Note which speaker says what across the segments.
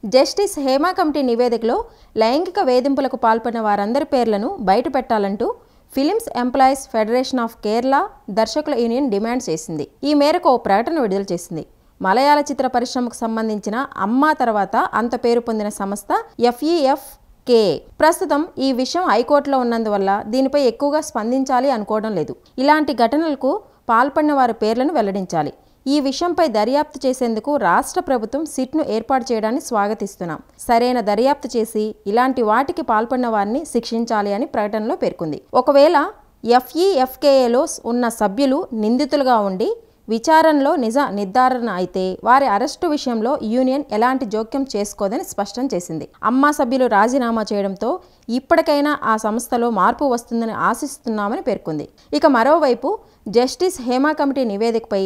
Speaker 1: Justice Hema committee నివేదికలో లైంగిక వేధింపులకు పాల్పడిన వారందరి పేర్లను బయటపెట్టాలంటూ films employees federation of Kerala దర్శకుల యూనియన్ డిమాండ్ చేసింది. ఈ మేరకు ఓ ప్రకటన విడుదల చేసింది. మలయాళ చిత్ర పరిశ్రమకు సంబంధించిన అమ్మా తర్వాత అంత పేరు పొందిన సంస్థ FEFK ప్రస్తుతం ఈ విషయం హైకోర్టులో ఉన్నందువల్ల దీనిపై ఎక్కువగా స్పందించాలి అనుకోవడం లేదు. ఇలాంటి ఘటనలకు పాల్పడిన వారి పేర్లను వెల్లడించాలి. ఈ విషయంపై దర్యాప్తు చేసేందుకు రాష్ట్ర ప్రభుత్వం సిట్ను ఏర్పాటు చేయడాన్ని స్వాగతిస్తున్నాం. సరైన దర్యాప్తు చేసి ఇలాంటి వాటికి పాల్పడిన వారిని శిక్షించాలి అని ప్రకటనలో పేర్కొంది. ఒకవేళ FEFKలో ఉన్న సభ్యులు నిందితులుగా ఉండి విచారణలో నిజ నిర్ధారణ అయితే వారి అరెస్టు విషయంలో యూనియన్ ఎలాంటి జోక్యం చేసుకోదని స్పష్టం చేసింది. అమ్మా సభ్యులు రాజీనామా చేయడంతో ఇప్పటికైనా ఆ సంస్థలో మార్పు వస్తుందని ఆశిస్తున్నామని పేర్కొంది. ఇక మరోవైపు జస్టిస్ హేమా కమిటీ నివేదికపై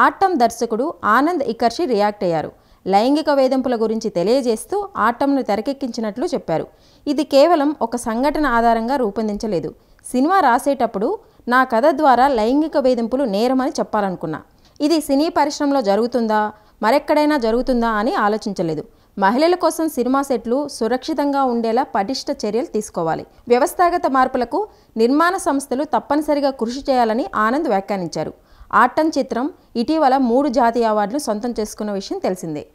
Speaker 1: ఆట్టం దర్శకుడు ఆనంద్ ఇకర్షి రియాక్ట్ అయ్యారు. లైంగిక వేధింపుల గురించి తెలియజేస్తూ ఆట్టంను తెరకెక్కించినట్లు చెప్పారు. ఇది కేవలం ఒక సంఘటన ఆధారంగా రూపొందించలేదు. సినిమా రాసేటప్పుడు నా కథ ద్వారా లైంగిక వేధింపులు నేరమని చెప్పాలనుకున్నా. ఇది సినీ పరిశ్రమలో జరుగుతుందా మరెక్కడైనా జరుగుతుందా అని ఆలోచించలేదు. మహిళల కోసం సినిమా సెట్లు సురక్షితంగా ఉండేలా పటిష్ట చర్యలు తీసుకోవాలి. వ్యవస్థాగత మార్పులకు నిర్మాణ సంస్థలు తప్పనిసరిగా కృషి చేయాలని ఆనంద్ వ్యాఖ్యానించారు. ఆట్టం చిత్రం ఇటీవల 3 జాతీయ అవార్డులు సొంతం చేసుకున్న విషయం తెలిసిందే.